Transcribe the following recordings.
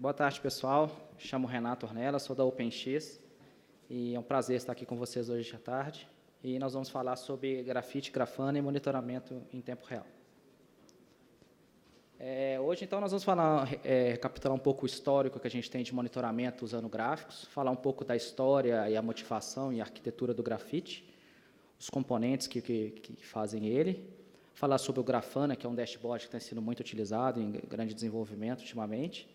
Boa tarde, pessoal. Me chamo Renato Ornella, sou da OpenX e é um prazer estar aqui com vocês hoje à tarde. E nós vamos falar sobre grafite, grafana e monitoramento em tempo real. Hoje, então, nós vamos recapitular um pouco o histórico que a gente tem de monitoramento usando gráficos, falar um pouco da história e a motivação e a arquitetura do grafite, os componentes que fazem ele, falar sobre o Grafana, que é um dashboard que tem sido muito utilizado em grande desenvolvimento ultimamente,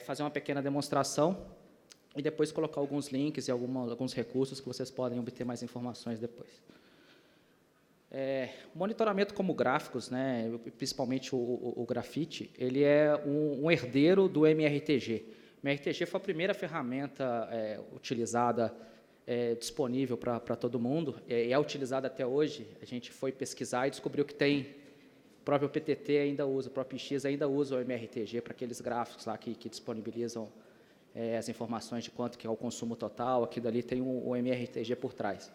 fazer uma pequena demonstração e depois colocar alguns links e alguns recursos que vocês podem obter mais informações depois. Monitoramento como gráficos, né, principalmente o grafite, ele é um herdeiro do MRTG. O MRTG foi a primeira ferramenta utilizada, disponível para todo mundo, e é utilizada até hoje. A gente foi pesquisar e descobriu que tem, o próprio PTT ainda usa, o próprio X ainda usa o MRTG para aqueles gráficos lá que disponibilizam as informações de quanto que é o consumo total, aqui dali tem o MRTG por trás.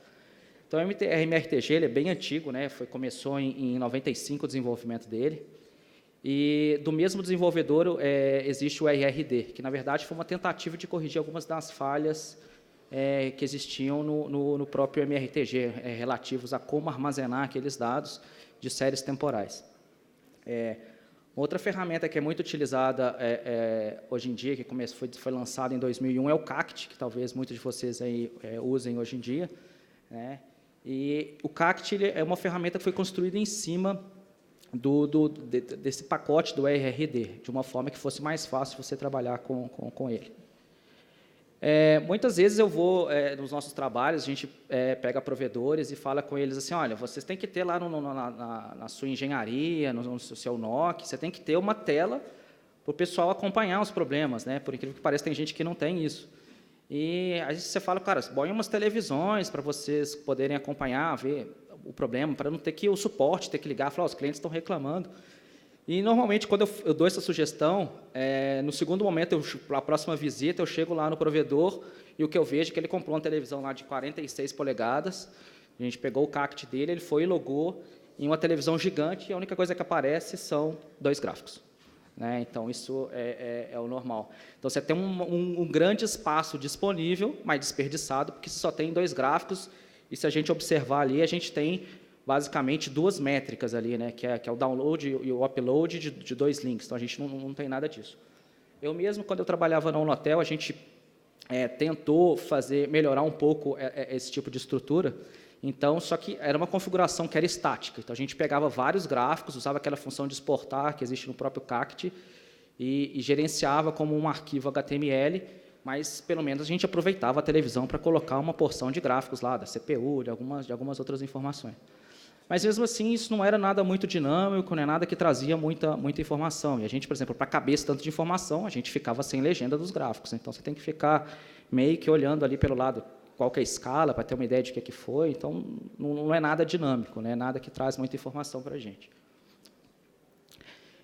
Então, o MRTG ele é bem antigo, né? Começou em 95 o desenvolvimento dele, e do mesmo desenvolvedor existe o RRD, que, na verdade, foi uma tentativa de corrigir algumas das falhas que existiam no próprio MRTG, relativos a como armazenar aqueles dados de séries temporais. Outra ferramenta que é muito utilizada hoje em dia, que foi lançada em 2001, é o CACT, que talvez muitos de vocês aí, usem hoje em dia, né? E o CACT é uma ferramenta que foi construída em cima desse pacote do RRD, de uma forma que fosse mais fácil você trabalhar com ele. Muitas vezes eu vou, nos nossos trabalhos, a gente pega provedores e fala com eles assim, olha, vocês têm que ter lá na sua engenharia, no seu NOC, você tem que ter uma tela para o pessoal acompanhar os problemas, né? Por incrível que pareça, tem gente que não tem isso. E aí você fala, cara, põe umas televisões para vocês poderem acompanhar, ver o problema, para não ter que o suporte, ter que ligar, falar, os clientes estão reclamando. E, normalmente, quando eu dou essa sugestão, no segundo momento, a próxima visita, eu chego lá no provedor e o que eu vejo é que ele comprou uma televisão lá de 46 polegadas, a gente pegou o CACT dele, ele foi e logou em uma televisão gigante e a única coisa que aparece são 2 gráficos. Né? Então, isso é o normal. Então, você tem um grande espaço disponível, mas desperdiçado, porque você só tem 2 gráficos, e se a gente observar ali, a gente tem, basicamente, 2 métricas ali, né? que é o download e o upload de 2 links. Então, a gente não tem nada disso. Eu mesmo, quando eu trabalhava no hotel, a gente tentou melhorar um pouco esse tipo de estrutura. Então, só que era uma configuração que era estática. Então, a gente pegava vários gráficos, usava aquela função de exportar que existe no próprio CACT e gerenciava como um arquivo HTML, mas, pelo menos, a gente aproveitava a televisão para colocar uma porção de gráficos lá, da CPU, de algumas outras informações. Mas, mesmo assim, isso não era nada muito dinâmico, não é nada que trazia muita informação. E a gente, por exemplo, para caber esse tanto de informação, a gente ficava sem legenda dos gráficos. Então, você tem que ficar meio que olhando ali pelo lado qual que é a escala, para ter uma ideia de que foi. Então, não é nada dinâmico, não é nada que traz muita informação para a gente.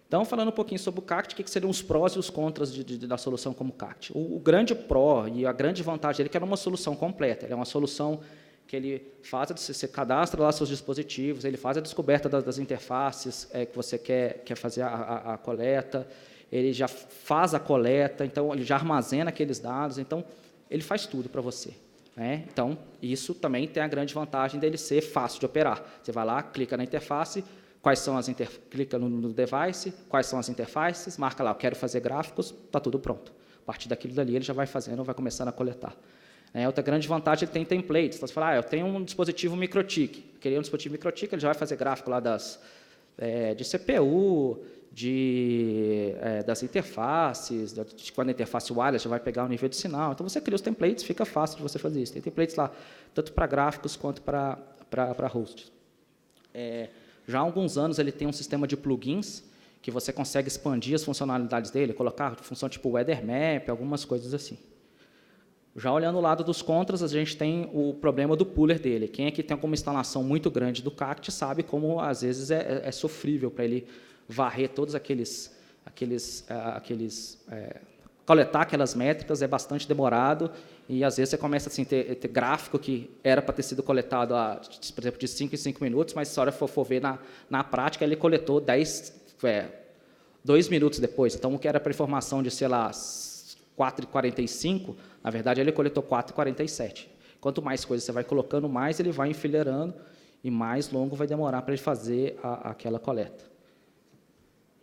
Então, falando um pouquinho sobre o CACT, o que seriam os prós e os contras da solução como CACT? O grande pró e a grande vantagem dele é que era uma solução completa. Ele é uma solução que ele faz, você cadastra lá seus dispositivos, ele faz a descoberta das interfaces que você quer fazer a coleta, ele já faz a coleta, então, ele já armazena aqueles dados, então, ele faz tudo para você. Então, isso também tem a grande vantagem dele ser fácil de operar. Você vai lá, clica na interface, clica no device, quais são as interfaces, marca lá, eu quero fazer gráficos, está tudo pronto. A partir daquilo dali, ele já vai fazendo, vai começando a coletar. Outra grande vantagem, ele tem templates. Então, você fala, eu tenho um dispositivo MikroTik. Queria um dispositivo MikroTik, ele já vai fazer gráfico lá de CPU, das interfaces, quando a interface wireless já vai pegar o nível de sinal. Então, você cria os templates, fica fácil de você fazer isso. Tem templates lá, tanto para gráficos quanto para hosts. Já há alguns anos, ele tem um sistema de plugins que você consegue expandir as funcionalidades dele, colocar função tipo Weather Map, algumas coisas assim. Já olhando o lado dos contras, a gente tem o problema do pooler dele. Quem aqui tem alguma instalação muito grande do CACT sabe como, às vezes, é sofrível para ele varrer todos coletar aquelas métricas, é bastante demorado, e, às vezes, você começa assim, ter gráfico que era para ter sido coletado, por exemplo, de 5 em 5 minutos, mas se a hora for ver na prática, ele coletou 2 minutos depois. Então, o que era para informação de, sei lá, 4h45, na verdade, ele coletou 4h47. Quanto mais coisas você vai colocando, mais ele vai enfileirando e mais longo vai demorar para ele fazer aquela coleta.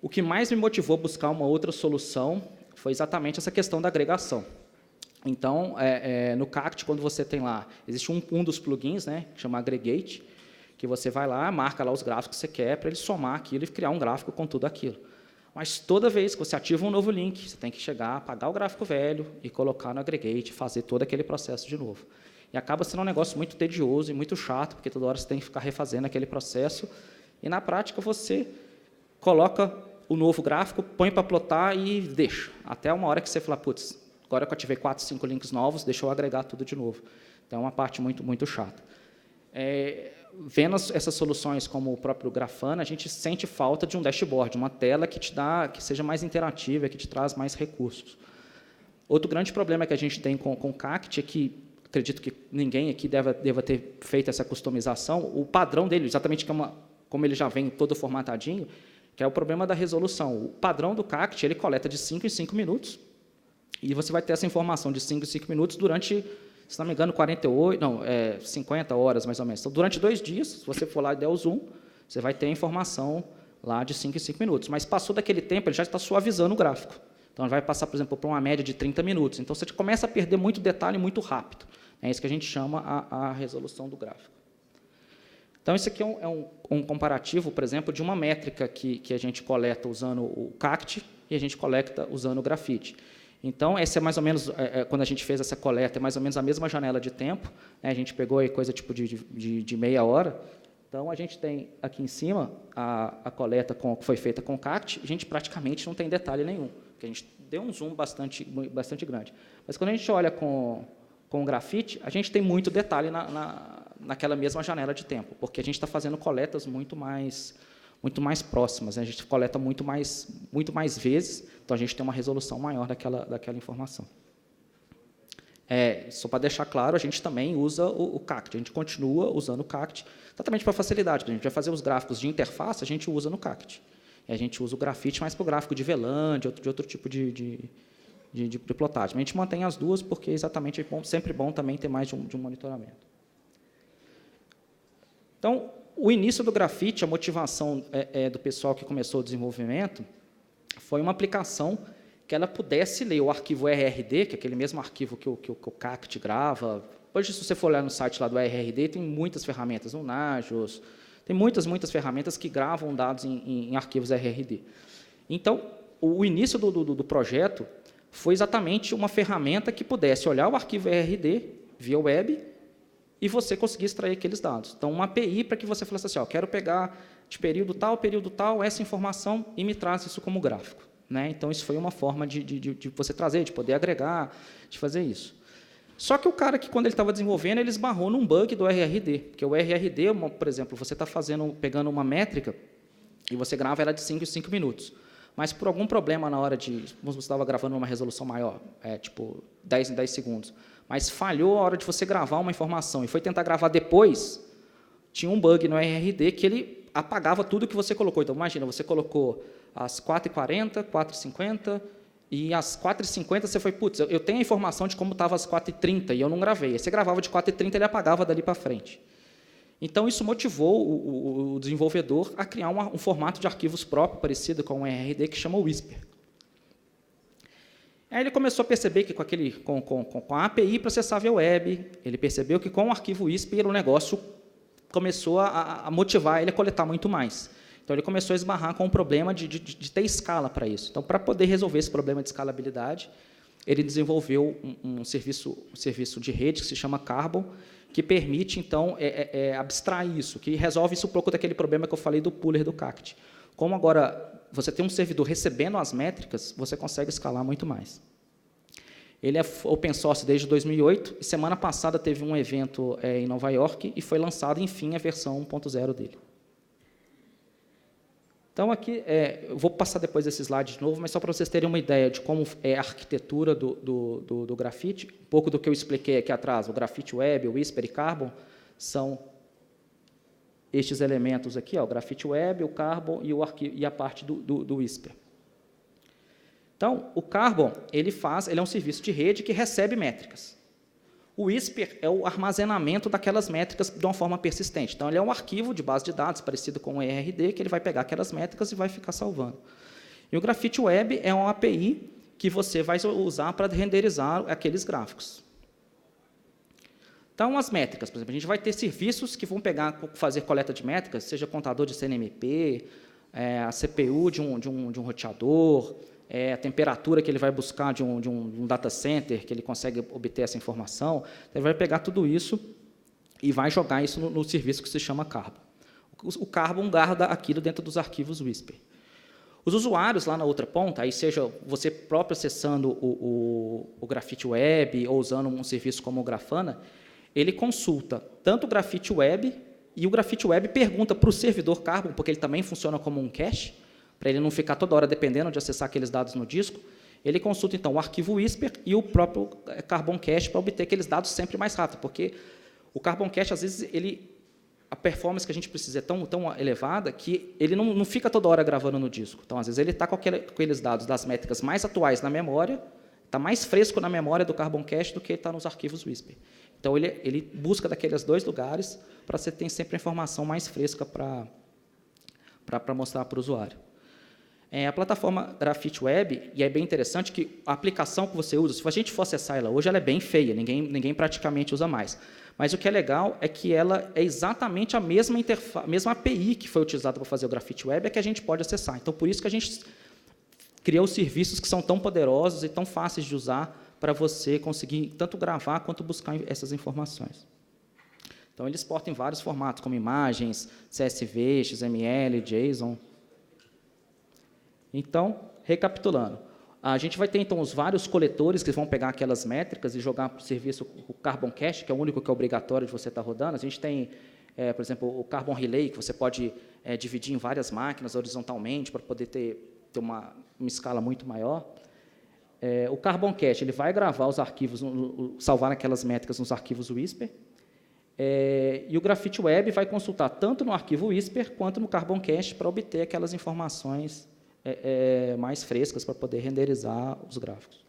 O que mais me motivou a buscar uma outra solução foi exatamente essa questão da agregação. Então, no CACT, quando você tem lá, existe um dos plugins, né, que chama Aggregate, que você vai lá, marca lá os gráficos que você quer para ele somar aquilo e criar um gráfico com tudo aquilo. Mas toda vez que você ativa um novo link, você tem que chegar, apagar o gráfico velho e colocar no Aggregate, fazer todo aquele processo de novo. E acaba sendo um negócio muito tedioso e muito chato, porque toda hora você tem que ficar refazendo aquele processo, e, na prática, você coloca o novo gráfico, põe para plotar e deixa. Até uma hora que você fala, putz, agora que eu ativei 4, 5 links novos, deixa eu agregar tudo de novo. Então, é uma parte muito, muito chata. Vendo essas soluções como o próprio Grafana, a gente sente falta de um dashboard, uma tela que seja mais interativa, que te traz mais recursos. Outro grande problema que a gente tem com o CACT é que, acredito que ninguém aqui deva ter feito essa customização, o padrão dele, exatamente como ele já vem todo formatadinho, que é o problema da resolução. O padrão do CACT, ele coleta de 5 em 5 minutos, e você vai ter essa informação de 5 em 5 minutos durante, se não me engano, 50 horas, mais ou menos. Então, durante 2 dias, se você for lá e der o zoom, você vai ter a informação lá de 5 em 5 minutos. Mas passou daquele tempo, ele já está suavizando o gráfico. Então, ele vai passar, por exemplo, para uma média de 30 minutos. Então, você começa a perder muito detalhe muito rápido. É isso que a gente chama a resolução do gráfico. Então, isso aqui é um comparativo, por exemplo, de uma métrica que a gente coleta usando o CACT e a gente coleta usando o Graphite. Então, essa é mais ou menos, quando a gente fez essa coleta, é mais ou menos a mesma janela de tempo, né? A gente pegou aí coisa tipo de meia hora. Então, a gente tem aqui em cima a coleta que foi feita com o CACT, a gente praticamente não tem detalhe nenhum, porque a gente deu um zoom bastante grande. Mas, quando a gente olha com o Graphite, a gente tem muito detalhe naquela mesma janela de tempo, porque a gente está fazendo coletas muito mais próximas, né? A gente coleta muito mais vezes, então a gente tem uma resolução maior daquela informação. Só para deixar claro, a gente também usa o CACT, a gente continua usando o CACT, exatamente para facilidade, porque a gente vai fazer os gráficos de interface, a gente usa no CACT. E a gente usa o Graphite mais para o gráfico de VLAN, de outro tipo de plotagem. A gente mantém as duas, porque exatamente é sempre bom também ter mais de um monitoramento. Então, o início do Graphite, a motivação do pessoal que começou o desenvolvimento, foi uma aplicação que ela pudesse ler o arquivo RRD, que é aquele mesmo arquivo que o CACT grava. Hoje, se você for olhar no site lá do RRD, tem muitas ferramentas, no Nagios, tem muitas ferramentas que gravam dados em arquivos RRD. Então, o início do projeto foi exatamente uma ferramenta que pudesse olhar o arquivo RRD via web e você conseguir extrair aqueles dados. Então, uma API para que você falasse assim, quero pegar de período tal, essa informação e me traz isso como gráfico. Né? Então, isso foi uma forma de você trazer, de poder agregar, de fazer isso. Só que o cara, que quando ele estava desenvolvendo, ele esbarrou num bug do RRD, porque o RRD, por exemplo, você está pegando uma métrica e você grava ela de 5 em 5 minutos. Mas, por algum problema na hora você estava gravando uma resolução maior, tipo 10 em 10 segundos, mas falhou a hora de você gravar uma informação e foi tentar gravar depois, tinha um bug no RRD que ele apagava tudo que você colocou. Então, imagina, você colocou às 4h40, 4h50, e às 4h50 você foi, putz, eu tenho a informação de como estava às 4h30 e eu não gravei. Aí você gravava de 4h30 e ele apagava dali para frente. Então, isso motivou o desenvolvedor a criar um formato de arquivos próprio, parecido com o RRD, que chama Whisper. Aí ele começou a perceber que com a API processável web, ele percebeu que com o arquivo Whisper o negócio começou a motivar ele a coletar muito mais. Então, ele começou a esbarrar com o problema de ter escala para isso. Então, para poder resolver esse problema de escalabilidade, ele desenvolveu um serviço de rede que se chama Carbon, que permite, então, abstrair isso, que resolve isso um pouco daquele problema que eu falei do pooler do CACT. Como agora você tem um servidor recebendo as métricas, você consegue escalar muito mais. Ele é open source desde 2008, e semana passada teve um evento em Nova York, e foi lançado, enfim, a versão 1.0 dele. Então, aqui, eu vou passar depois esse slide de novo, mas só para vocês terem uma ideia de como é a arquitetura do Graphite, um pouco do que eu expliquei aqui atrás, o Graphite Web, o Whisper e Carbon, são estes elementos aqui, o Graphite Web, o Carbon e a parte do Whisper. Então, o Carbon, ele é um serviço de rede que recebe métricas. O Whisper é o armazenamento daquelas métricas de uma forma persistente. Então, ele é um arquivo de base de dados parecido com o ERD, que ele vai pegar aquelas métricas e vai ficar salvando. E o Graphite Web é uma API que você vai usar para renderizar aqueles gráficos. Então, as métricas, por exemplo, a gente vai ter serviços que vão fazer coleta de métricas, seja contador de CNMP, a CPU de um roteador, a temperatura que ele vai buscar de um data center, que ele consegue obter essa informação. Então, ele vai pegar tudo isso e vai jogar isso no serviço que se chama Carbon. O Carbon guarda aquilo dentro dos arquivos Whisper. Os usuários, lá na outra ponta, aí seja você próprio acessando o Graphite Web ou usando um serviço como o Grafana, ele consulta tanto o Graphite Web, e o Graphite Web pergunta para o servidor Carbon, porque ele também funciona como um cache, para ele não ficar toda hora dependendo de acessar aqueles dados no disco. Ele consulta, então, o arquivo Whisper e o próprio Carbon Cache para obter aqueles dados sempre mais rápido, porque o Carbon Cache, às vezes, a performance que a gente precisa é tão elevada que ele não fica toda hora gravando no disco. Então, às vezes, ele está com aqueles dados das métricas mais atuais na memória, está mais fresco na memória do Carbon Cache do que está nos arquivos Whisper. Então, ele busca daqueles dois lugares para você ter sempre a informação mais fresca para mostrar para o usuário. A plataforma Graphite Web, e é bem interessante que a aplicação que você usa, se a gente for acessar ela hoje, ela é bem feia, ninguém praticamente usa mais. Mas o que é legal é que ela é exatamente a mesma API que foi utilizada para fazer o Graphite Web, é que a gente pode acessar. Então, por isso que a gente criou serviços que são tão poderosos e tão fáceis de usar para você conseguir tanto gravar quanto buscar essas informações. Então, eles exportam em vários formatos, como imagens, CSV, XML, JSON. Então, recapitulando, a gente vai ter, então, os vários coletores que vão pegar aquelas métricas e jogar para o serviço o Carbon Cache, que é o único que é obrigatório de você estar rodando. A gente tem, por exemplo, o Carbon Relay, que você pode dividir em várias máquinas horizontalmente para poder ter uma escala muito maior. O Carbon Cache, ele vai gravar os arquivos, salvar aquelas métricas nos arquivos Whisper, e o Graphite Web vai consultar tanto no arquivo Whisper quanto no Carbon Cache para obter aquelas informações mais frescas para poder renderizar os gráficos.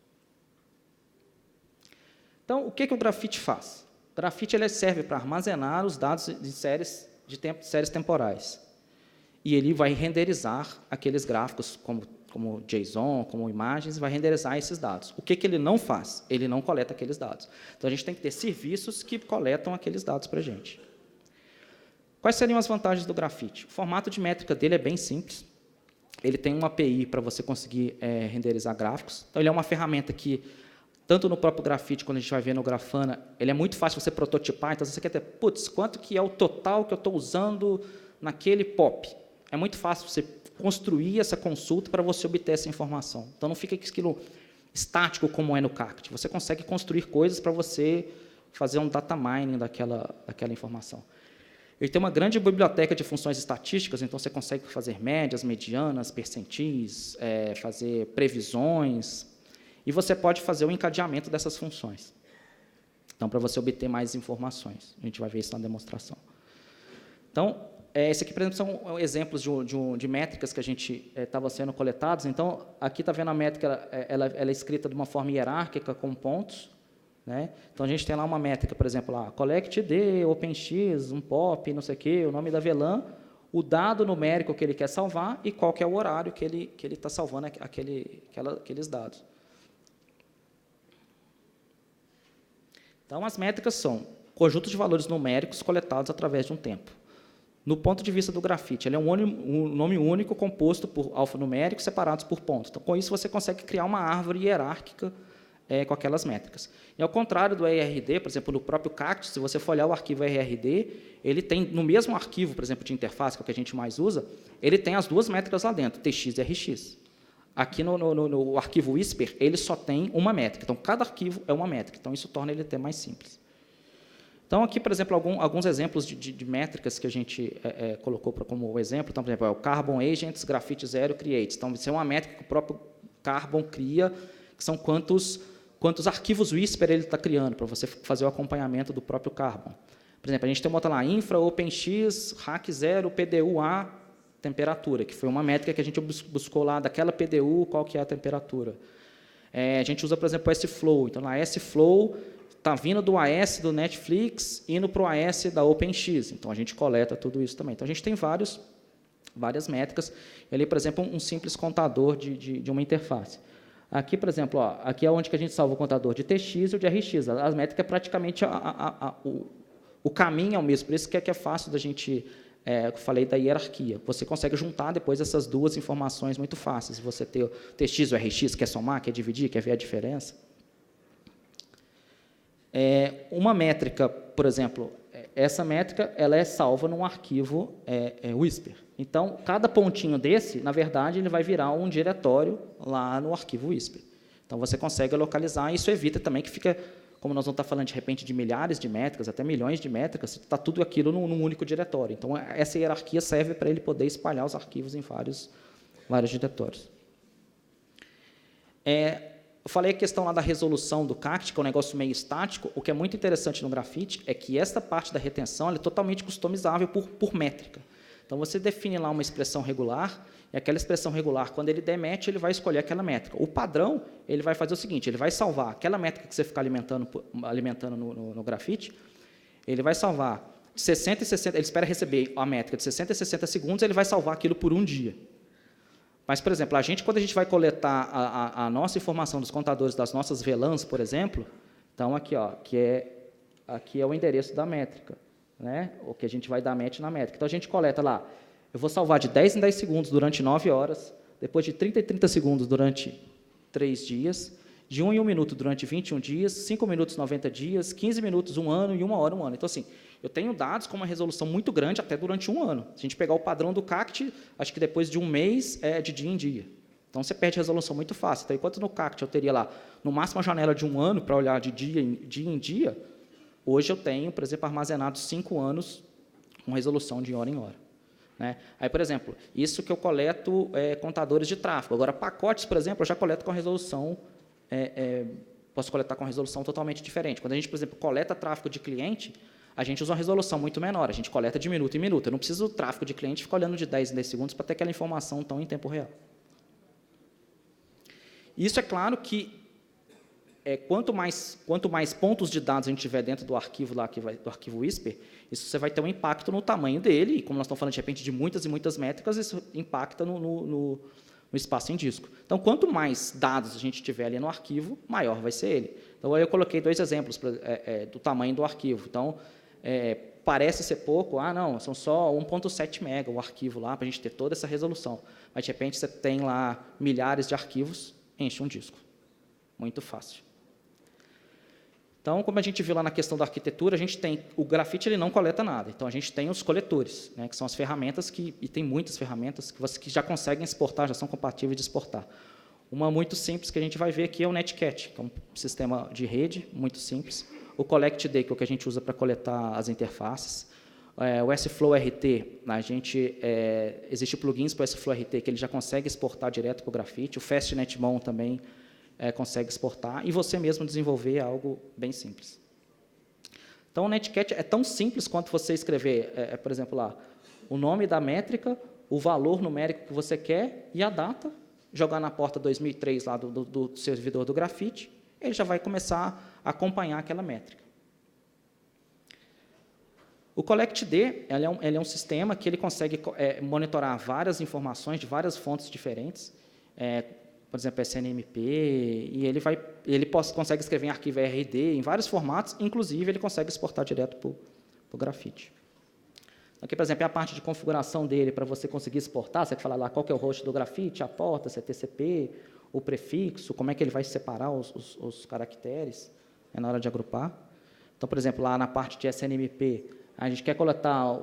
Então, o que o Graphite faz? O Graphite ele serve para armazenar os dados de séries temporais. E ele vai renderizar aqueles gráficos como JSON, como imagens, e vai renderizar esses dados. O que ele não faz? Ele não coleta aqueles dados. Então, a gente tem que ter serviços que coletam aqueles dados para a gente. Quais seriam as vantagens do Graphite? O formato de métrica dele é bem simples. Ele tem uma API para você conseguir renderizar gráficos. Então, ele é uma ferramenta que, tanto no próprio Graphite, quando a gente vai ver no Grafana, ele é muito fácil você prototipar. Então, você quer ter, quanto que é o total que eu estou usando naquele POP? É muito fácil você construir essa consulta para você obter essa informação. Então, não fica aquilo estático como é no Cacti. Você consegue construir coisas para você fazer um data mining daquela informação. Ele tem uma grande biblioteca de funções estatísticas, então você consegue fazer médias, medianas, percentis, fazer previsões, e você pode fazer o encadeamento dessas funções. Então, para você obter mais informações. A gente vai ver isso na demonstração. Então, esse aqui, por exemplo, são exemplos de métricas que a gente estava sendo coletados. Então, aqui está vendo a métrica, ela é escrita de uma forma hierárquica, com pontos. Né? Então, a gente tem lá uma métrica, por exemplo, lá, collect ID, OpenX, um POP, não sei o quê, o nome da VLAN, o dado numérico que ele quer salvar e qual que é o horário que ele está salvando aqueles dados. Então, as métricas são conjuntos de valores numéricos coletados através de um tempo. No ponto de vista do Graphite, ele é um nome único composto por alfanuméricos separados por pontos. Então, com isso, você consegue criar uma árvore hierárquica com aquelas métricas. E, ao contrário do ERD, por exemplo, no próprio Cactus, se você for olhar o arquivo ERD, ele tem, no mesmo arquivo, por exemplo, de interface, que é o que a gente mais usa, ele tem as duas métricas lá dentro, TX e RX. Aqui no arquivo Whisper, ele só tem uma métrica. Então, cada arquivo é uma métrica. Então, isso torna ele até mais simples. Então, aqui, por exemplo, alguns exemplos de métricas que a gente colocou como exemplo. Então, por exemplo, o Carbon Agents, Graphite Zero, Creates. Então, isso é uma métrica que o próprio Carbon cria, que são quantos arquivos Whisper ele está criando, para você fazer o acompanhamento do próprio Carbon. Por exemplo, a gente tem uma outra lá, Infra, OpenX, Hack Zero, PDU-A, temperatura, que foi uma métrica que a gente buscou lá daquela PDU, qual que é a temperatura. A gente usa, por exemplo, o S-Flow. Então, a S-Flow está vindo do AS do Netflix, indo para o AS da OpenX. Então, a gente coleta tudo isso também. Então, a gente tem várias métricas. Ali, por exemplo, um simples contador de uma interface. Aqui, por exemplo, aqui é onde que a gente salva o contador de TX e o de RX. As métricas é praticamente o caminho é o mesmo. Por isso que é fácil da gente... eu falei da hierarquia. Você consegue juntar depois essas duas informações muito fáceis. Você ter o TX e o RX, quer somar, quer dividir, quer ver a diferença. Uma métrica, por exemplo, essa métrica ela é salva num arquivo Whisper. Então, cada pontinho desse, na verdade, ele vai virar um diretório lá no arquivo Whisper. Então, você consegue localizar, e isso evita também que fica, como nós vamos estar falando de repente de milhares de métricas, até milhões de métricas, está tudo aquilo num único diretório. Então, essa hierarquia serve para ele poder espalhar os arquivos em vários diretórios. Eu falei a questão lá da resolução do CACT, que é um negócio meio estático. O que é muito interessante no Graphite é que esta parte da retenção ela é totalmente customizável por métrica. Então, você define lá uma expressão regular, e aquela expressão regular, quando ele der match, ele vai escolher aquela métrica. O padrão, ele vai fazer o seguinte, ele vai salvar aquela métrica que você ficar alimentando no Graphite, ele vai salvar de 60 e 60, ele espera receber a métrica de 60 e 60 segundos, ele vai salvar aquilo por um dia. Mas, por exemplo, quando a gente vai coletar a nossa informação dos contadores das nossas VLANs, por exemplo, então, aqui é o endereço da métrica, né? O que a gente vai dar match na métrica. Então, a gente coleta lá, eu vou salvar de 10 em 10 segundos durante 9 horas, depois de 30 em 30 segundos durante 3 dias, de 1 em 1 minuto durante 21 dias, 5 minutos 90 dias, 15 minutos 1 ano e 1 hora 1 ano. Então, assim, eu tenho dados com uma resolução muito grande até durante 1 ano. Se a gente pegar o padrão do CACT, acho que depois de 1 mês é de dia em dia. Então, você perde resolução muito fácil. Então, enquanto no CACT eu teria lá, no máximo, uma janela de 1 ano para olhar de dia em dia, hoje eu tenho, por exemplo, armazenado 5 anos com resolução de hora em hora. Né? Aí, por exemplo, isso que eu coleto contadores de tráfego. Agora, pacotes, por exemplo, eu já coleto com resolução, posso coletar com resolução totalmente diferente. Quando a gente, por exemplo, coleta tráfego de cliente, a gente usa uma resolução muito menor, a gente coleta de minuto em minuto. Eu não preciso do tráfego de cliente ficar olhando de 10 em 10 segundos para ter aquela informação tão em tempo real. Isso é claro que quanto mais pontos de dados a gente tiver dentro do arquivo lá, do arquivo Whisper, isso você vai ter um impacto no tamanho dele, e como nós estamos falando de repente de muitas e muitas métricas, isso impacta no espaço em disco. Então, quanto mais dados a gente tiver ali no arquivo, maior vai ser ele. Então, aí eu coloquei 2 exemplos do tamanho do arquivo. Então, parece ser pouco, não, são só 1.7 mega o arquivo lá, para a gente ter toda essa resolução. Mas, de repente, você tem lá milhares de arquivos, enche um disco. Muito fácil. Então, como a gente viu lá na questão da arquitetura, a gente tem o Graphite, ele não coleta nada. Então, a gente tem os coletores, né, que são as ferramentas e tem muitas ferramentas que já conseguem exportar, já são compatíveis de exportar. Uma muito simples que a gente vai ver aqui é o Netcat, que é um sistema de rede muito simples. O CollectD, que é o que a gente usa para coletar as interfaces. O S-Flow RT, existe plugins para o S-Flow RT que ele já consegue exportar direto para o Graphite. O FastNetMon também consegue exportar, e você mesmo desenvolver algo bem simples. Então, o Netcat é tão simples quanto você escrever, por exemplo, lá, o nome da métrica, o valor numérico que você quer e a data, jogar na porta 2003 lá do servidor do Graphite, ele já vai começar a acompanhar aquela métrica. O CollectD ele é um sistema que ele consegue monitorar várias informações de várias fontes diferentes, por exemplo, SNMP, e ele consegue escrever em arquivo RD em vários formatos, inclusive ele consegue exportar direto para o Graphite. Aqui, por exemplo, é a parte de configuração dele para você conseguir exportar, você fala lá qual que é o host do Graphite, a porta, se é TCP, o prefixo, como é que ele vai separar os caracteres na hora de agrupar. Então, por exemplo, lá na parte de SNMP, a gente quer coletar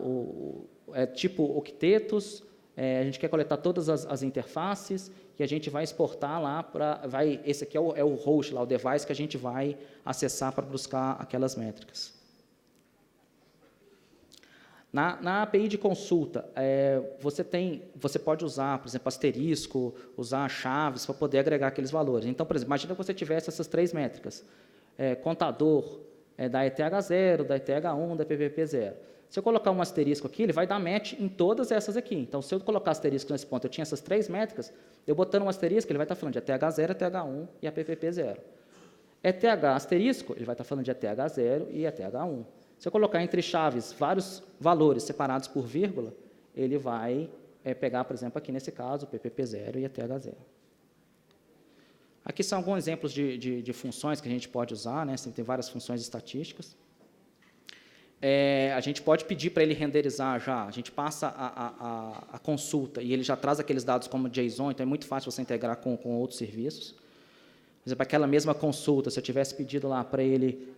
tipo octetos, a gente quer coletar todas as interfaces, que a gente vai exportar lá para... Esse aqui é o host, lá, o device que a gente vai acessar para buscar aquelas métricas. Na API de consulta, você pode usar, por exemplo, asterisco, usar chaves para poder agregar aqueles valores. Então, por exemplo, imagina que você tivesse essas 3 métricas. Contador da ETH0, da ETH1, da PPP0. Se eu colocar um asterisco aqui, ele vai dar match em todas essas aqui. Então, se eu colocar asterisco nesse ponto, eu tinha essas 3 métricas, eu botando um asterisco, ele vai estar falando de ETH0, ETH1 e APPP0. ETH asterisco, ele vai estar falando de ETH0 e ETH1. Se eu colocar entre chaves vários valores separados por vírgula, ele vai pegar, por exemplo, aqui nesse caso, PPP0 e ETH0. Aqui são alguns exemplos de funções que a gente pode usar, né? Tem várias funções estatísticas. A gente pode pedir para ele renderizar já, a gente passa a consulta e ele já traz aqueles dados como JSON, então é muito fácil você integrar com outros serviços. Por exemplo, aquela mesma consulta, se eu tivesse pedido lá para ele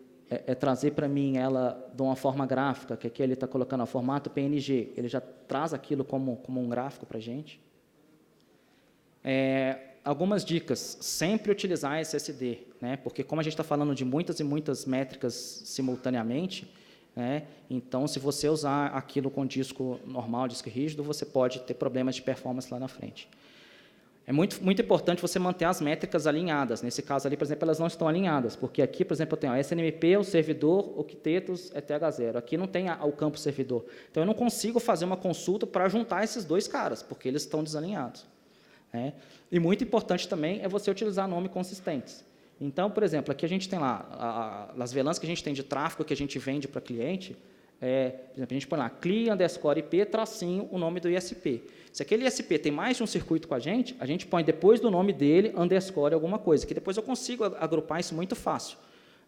trazer para mim ela de uma forma gráfica, que aqui ele está colocando o formato PNG, ele já traz aquilo como um gráfico para a gente. Algumas dicas, sempre utilizar SSD, né? Porque como a gente está falando de muitas e muitas métricas simultaneamente, né? Então, se você usar aquilo com disco normal, disco rígido, você pode ter problemas de performance lá na frente. É muito importante você manter as métricas alinhadas. Nesse caso ali, por exemplo, elas não estão alinhadas, porque aqui, por exemplo, eu tenho SNMP, o servidor, octetos, ETH0. Aqui não tem o campo servidor. Então, eu não consigo fazer uma consulta para juntar esses dois caras, porque eles estão desalinhados. Né? E muito importante também é você utilizar nomes consistentes. Então, por exemplo, aqui a gente tem lá, as VLANs que a gente tem de tráfego que a gente vende para cliente, por exemplo, a gente põe lá, CLI_IP, tracinho, o nome do ISP. Se aquele ISP tem mais de um circuito com a gente põe depois do nome dele, underscore alguma coisa, que depois eu consigo agrupar isso muito fácil.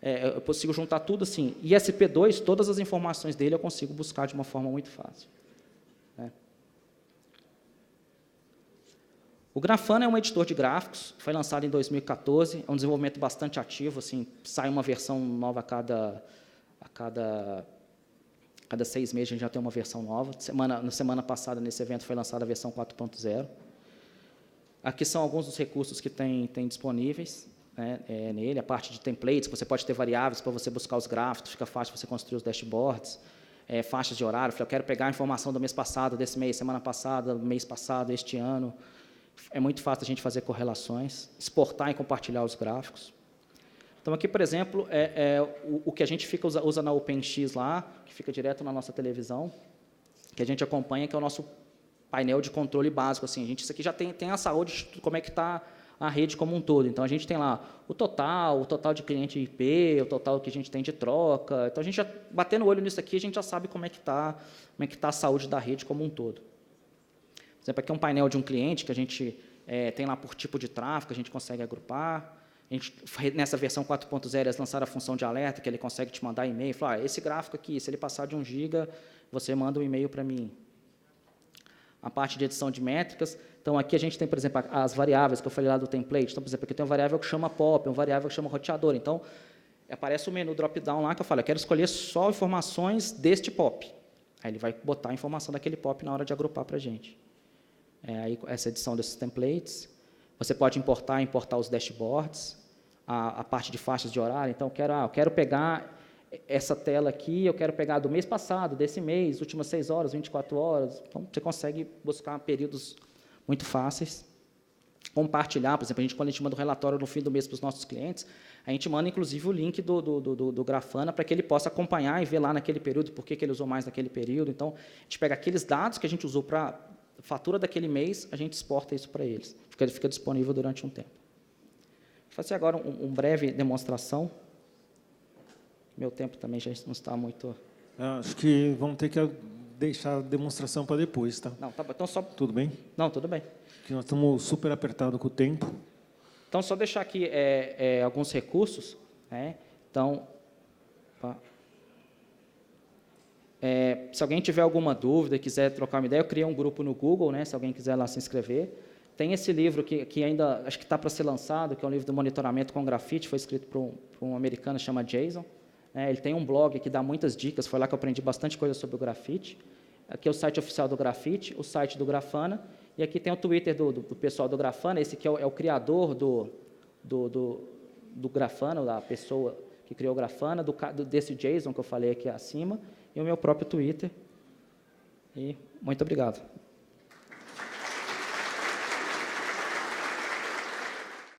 Eu consigo juntar tudo assim. ISP2, todas as informações dele eu consigo buscar de uma forma muito fácil. O Grafana é um editor de gráficos, foi lançado em 2014, é um desenvolvimento bastante ativo, assim, sai uma versão nova a cada 6 meses, a gente já tem uma versão nova. Na semana passada, nesse evento, foi lançada a versão 4.0. Aqui são alguns dos recursos que tem disponíveis, né, nele, a parte de templates, você pode ter variáveis para você buscar os gráficos, fica fácil você construir os dashboards, faixas de horário, eu quero pegar a informação do mês passado, desse mês, semana passada, mês passado, este ano. É muito fácil a gente fazer correlações, exportar e compartilhar os gráficos. Então, aqui, por exemplo, o que a gente usa na OpenX lá, que fica direto na nossa televisão, que a gente acompanha, que é o nosso painel de controle básico. Assim, isso aqui já tem a saúde de como é que está a rede como um todo. Então, a gente tem lá o total de cliente IP, o total que a gente tem de troca. Então, a gente já, batendo o olho nisso aqui, a gente já sabe como é que está a saúde da rede como um todo. Por exemplo, aqui é um painel de um cliente que a gente tem lá por tipo de tráfego, a gente consegue agrupar. Nessa versão 4.0, eles lançaram a função de alerta, que ele consegue te mandar e-mail, falar, esse gráfico aqui, se ele passar de 1 GB, você manda um e-mail para mim. A parte de edição de métricas, então aqui a gente tem, por exemplo, as variáveis que eu falei lá do template. Então, por exemplo, aqui tem uma variável que chama pop, uma variável que chama roteador. Então, aparece o menu drop-down lá, que eu falo, eu quero escolher só informações deste pop. Aí ele vai botar a informação daquele pop na hora de agrupar para a gente. Aí, essa edição desses templates. Você pode importar os dashboards, a parte de faixas de horário. Então, eu quero pegar essa tela aqui, eu quero pegar do mês passado, desse mês, últimas 6 horas, 24 horas. Então, você consegue buscar períodos muito fáceis. Compartilhar, por exemplo, quando a gente manda o relatório no fim do mês para os nossos clientes, a gente manda, inclusive, o link do Grafana para que ele possa acompanhar e ver lá naquele período, por que ele usou mais naquele período. Então, a gente pega aqueles dados que a gente usou para fatura daquele mês, a gente exporta isso para eles. Fica disponível durante um tempo. Vou fazer agora uma breve demonstração. Meu tempo também já não está muito... Acho que vamos ter que deixar a demonstração para depois, tá? Não, tá bom. Então só... Tudo bem? Não, tudo bem. Porque nós estamos super apertados com o tempo. Então, só deixar aqui alguns recursos. Né? Então, se alguém tiver alguma dúvida e quiser trocar uma ideia, eu criei um grupo no Google, né, se alguém quiser lá se inscrever. Tem esse livro que ainda, acho que está para ser lançado, que é um livro de monitoramento com grafite, foi escrito por um americano, chama Jason. Ele tem um blog que dá muitas dicas, foi lá que eu aprendi bastante coisa sobre o grafite. Aqui é o site oficial do Grafite, o site do Grafana, e aqui tem o Twitter do pessoal do Grafana, esse que é o criador do Grafana, da pessoa que criou o Grafana, desse Jason que eu falei aqui acima, e o meu próprio Twitter. E muito obrigado.